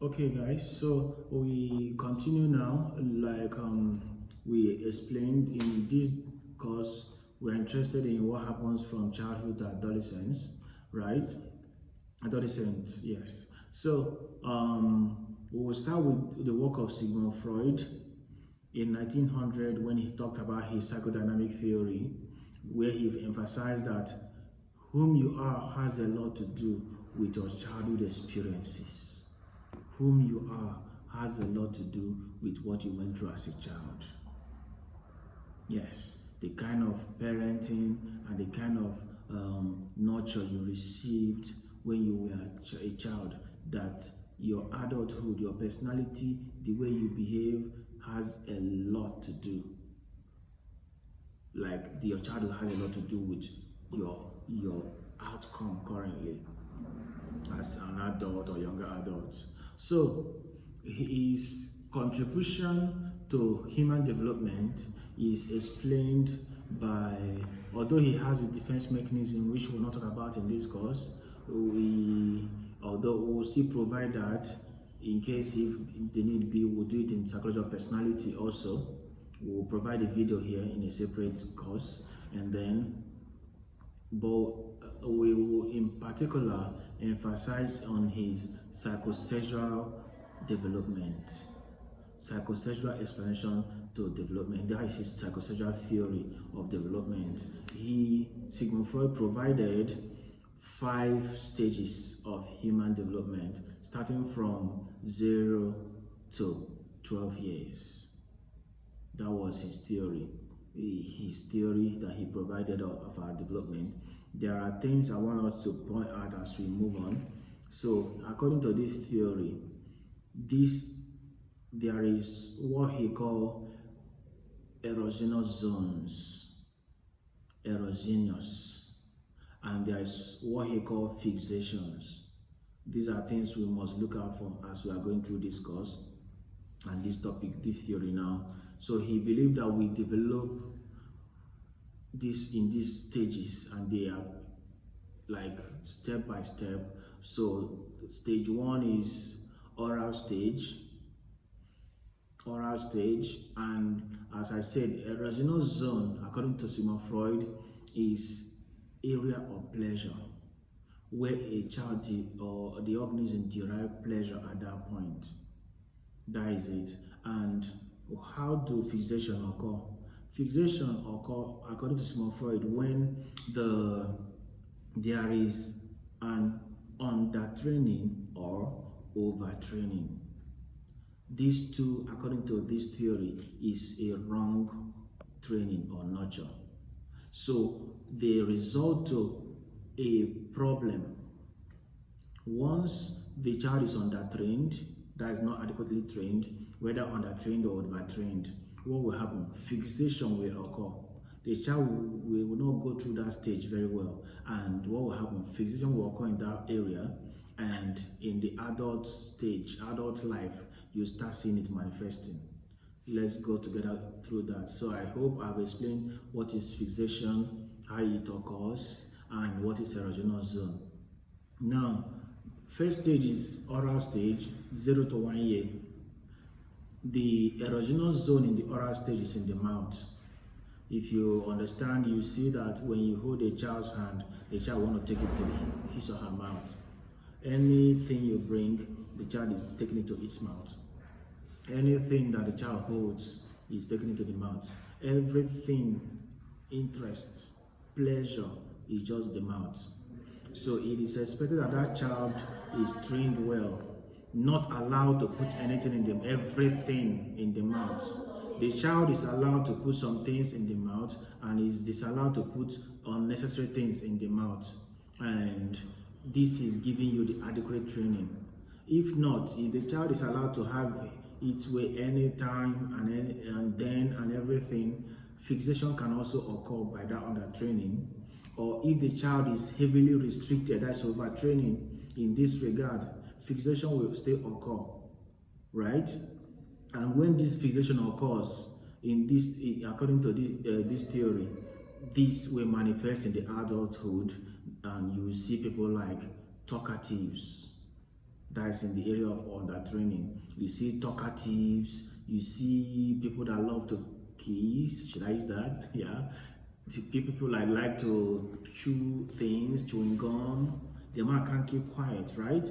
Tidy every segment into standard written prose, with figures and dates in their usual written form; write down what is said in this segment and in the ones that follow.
Okay, guys, so we continue now. Like we explained in this course, we're interested in what happens from childhood to adolescence, right? Adolescence, yes. So we will start with the work of Sigmund Freud in 1900 when he talked about his psychodynamic theory, where he emphasized that whom you are has a lot to do with your childhood experiences. Whom you are has a lot to do with what you went through as a child. Yes, the kind of parenting and the kind of nurture you received when you were a child, that your adulthood, your personality, the way you behave has a lot to do. Like your childhood has a lot to do with your outcome currently as an adult or younger adult. So his contribution to human development is explained by, although he has a defense mechanism which we'll not talk about in this course, although we'll still provide that in case if the need be, we'll do it in psychology of personality also. We'll provide a video here in a separate course, and then but we will in particular emphasize on his psychosexual development, psychosexual explanation to development. That is his psychosexual theory of development. Sigmund Freud provided 5 stages of human development, starting from 0 to 12 years. That was his theory. His theory that he provided of our development. There are things I want us to point out as we move on. So, according to this theory, there is what he called erogenous zones, erogenous, and there is what he called fixations. These are things we must look out for as we are going through this course and this topic, this theory now. So he believed that we develop this in these stages, and they are like step by step. So stage 1 is oral stage, and as I said, erogenous zone, according to Sigmund Freud, is area of pleasure, where a child or the organism derive pleasure at that point. That is it. And how do fixation occur? Fixation occur, according to Sigmund Freud, when there is an undertraining or overtraining. These two, according to this theory, is a wrong training or nurture. So they result to a problem. Once the child is undertrained, that is not adequately trained, whether undertrained or overtrained, what will happen? Fixation will occur. The child will not go through that stage very well, and what will happen? Fixation will occur in that area, and in the adult stage, adult life, you start seeing it manifesting. Let's go together through that. So I hope I've explained what is fixation, how it occurs, and what is erogenous zone. Now, first stage is oral stage, 0 to 1 year. The erogenous zone in the oral stage is in the mouth. If you understand, you see that when you hold a child's hand, the child want to take it to his or her mouth. Anything you bring, the child is taking it to its mouth. Anything that the child holds is taken into the mouth. Everything, interest, pleasure, is just the mouth. So it is expected that that child is trained well, not allowed to put everything in the mouth. The child is allowed to put some things in the mouth and is disallowed to put unnecessary things in the mouth. And this is giving you the adequate training. If not, if the child is allowed to have its way anytime and then and everything, fixation can also occur by that undertraining. Or if the child is heavily restricted, that's overtraining in this regard, fixation will still occur, right? And when this fixation occurs, according to this theory, this will manifest in the adulthood, and you will see people like talkatives. That is in the area of under-training. You see talkatives, you see people that love to kiss, should I use that? Yeah. People that like to chew things, chewing gum, the man can't keep quiet, right?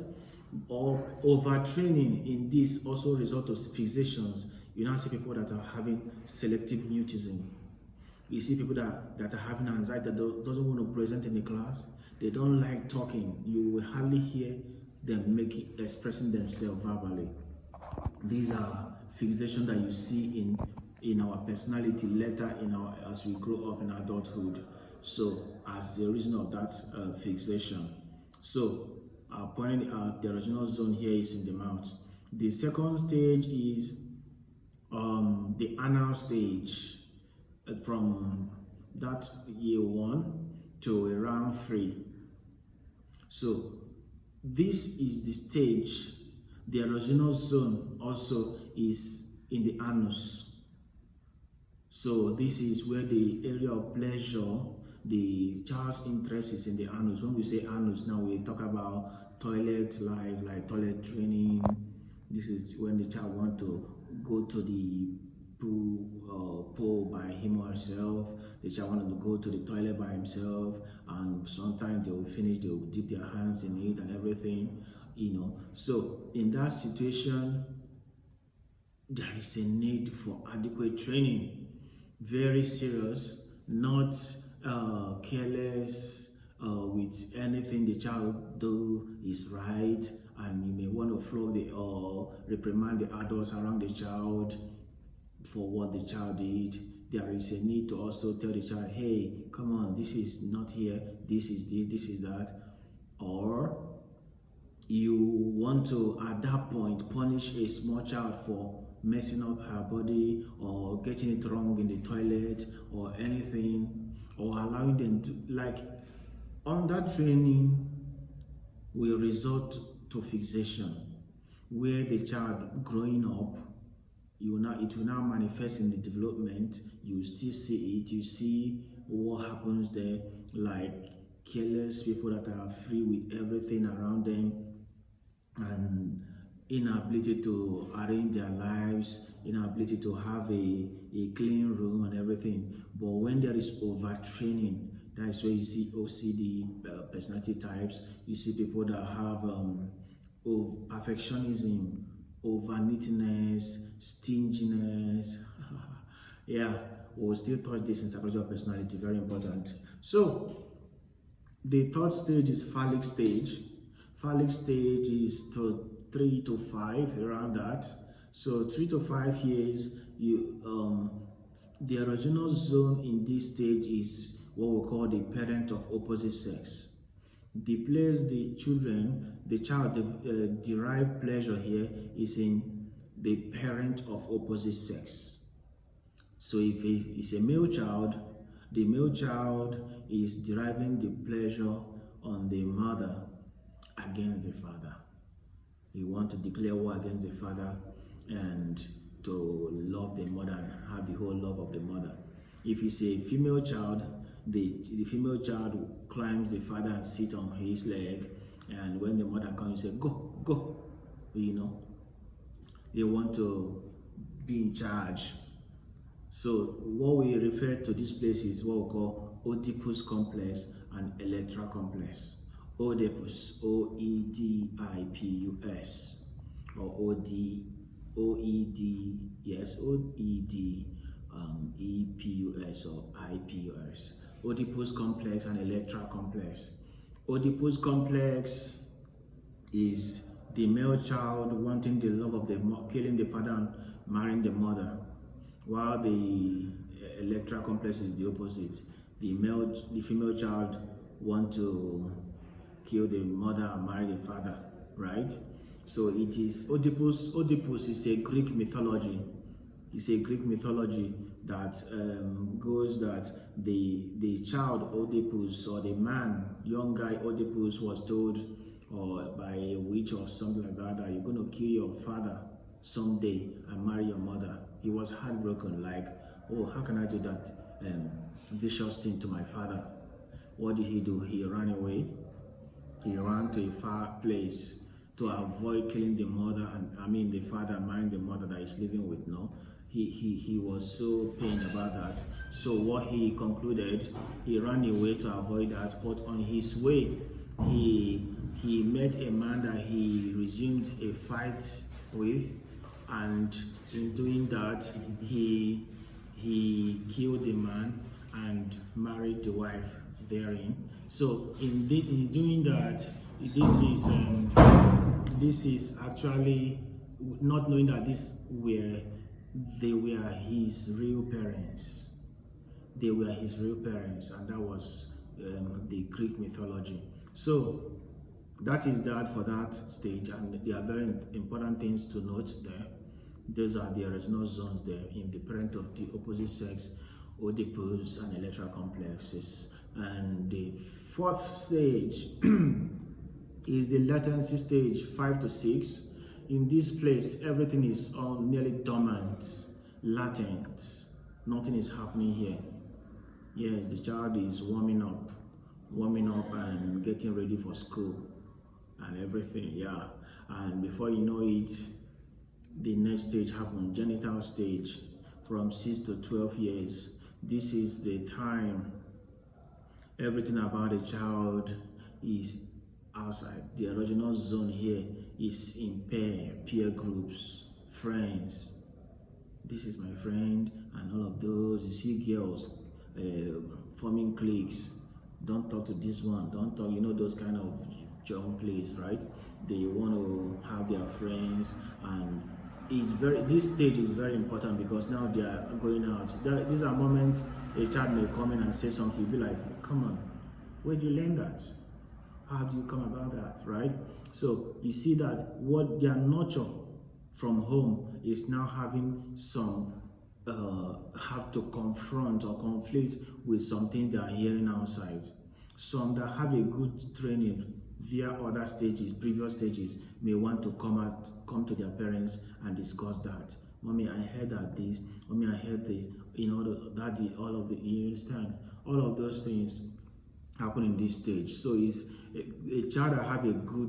Or overtraining in this also result of fixations. You now see people that are having selective mutism. You see people that are having anxiety that doesn't want to present in the class. They don't like talking. You will hardly hear them expressing themselves verbally. These are fixations that you see in our personality later as we grow up in adulthood. So as the reason of that fixation. So pointing out the erogenous zone here is in the mouth. The second stage is the anal stage, from that year 1 to around 3. So this is the stage. The erogenous zone also is in the anus. So this is where the area of pleasure, the child's interest is in the anus. When we say anus, now we talk about toilet life, like toilet training. This is when the child wants to go to the pool by him or herself. The child wanted to go to the toilet by himself, and sometimes they will finish, they will dip their hands in it and everything, So in that situation, there is a need for adequate training. Very serious, not careless with anything the child do is right, and you may want to flog or reprimand the adults around the child for what the child did. There is a need to also tell the child, hey, come on, this is not here, this is that. Or you want to, at that point, punish a small child for messing up her body or getting it wrong in the toilet or anything, or allowing them to, under training will result to fixation, where the child growing up, it will now manifest in the development. You still see it, you see what happens there, like careless people that are free with everything around them, and inability to arrange their lives, inability to have a clean room and everything. But when there is overtraining, that is where you see OCD personality types. You see people that have perfectionism, over neatness, stinginess. Yeah, we'll still touch this in psychological personality, very important. So the third stage is phallic stage. Phallic stage is 3 to 5, around that. So 3 to 5 years, the erogenous zone in this stage is what we call the parent of opposite sex. The place the child derive pleasure here is in the parent of opposite sex. So if it's a male child, the male child is deriving the pleasure on the mother against the father. You want to declare war against the father and to love the mother and have the whole love of the mother. If it's a female child, the female child climbs the father and sits on his leg, and when the mother comes, you say, go, go. They want to be in charge. So what we refer to this place is what we call Oedipus complex and Electra complex. Oedipus, O-E-D-I-P-U-S, or O-E-D, yes, O-E-D-E-P-U-S or I-P-U-S. Oedipus complex and Electra complex. Oedipus complex is the male child wanting the love of killing the father and marrying the mother, while the Electra complex is the opposite. The female child want to kill the mother and marry the father, right? So it is Oedipus. Oedipus is a Greek mythology. It's a Greek mythology that goes that the child Oedipus, or the man, young guy Oedipus, was told by a witch or something like that you're going to kill your father someday and marry your mother. He was heartbroken, like, oh, how can I do that vicious thing to my father? What did he do? He ran away. He ran to a far place to avoid killing the mother, and I mean the father marrying the mother that he's living with. No, he was so pained about that. So what he concluded, he ran away to avoid that. But on his way, he met a man that he resumed a fight with, and in doing that, he killed the man and married the wife therein. So in doing that, this is actually not knowing that they were his real parents. They were his real parents, and that was the Greek mythology. So that is that for that stage, and there are very important things to note there. Those are the erogenous zones there in the parent of the opposite sex, Oedipus and electral complexes. And the fourth stage is the latency stage, 5 to 6. In this place, everything is all nearly dormant, latent. Nothing is happening here. Yes, the child is warming up and getting ready for school and everything, yeah. And before you know it, the next stage happens, genital stage, from 6 to 12 years. This is the time everything about the child is outside. The erogenous zone here is in peer groups, friends. This is my friend, and all of those. You see girls forming cliques. Don't talk to this one. Don't talk. You know those kind of young plays, right? They want to have their friends, and this stage is very important because now they are going out. These are moments a child may come in and say something. You'll be like, come on, where do you learn that? How do you come about that, right? So you see that what their nurture from home is now having some have to confront or conflict with something they are hearing outside. Some that have a good training via other stages, previous stages, may want to come to their parents and discuss that. Mommy, I heard that this. Mommy, I heard this. You know, daddy, all of the, you understand? All of those things happen in this stage. So it's a child that have a good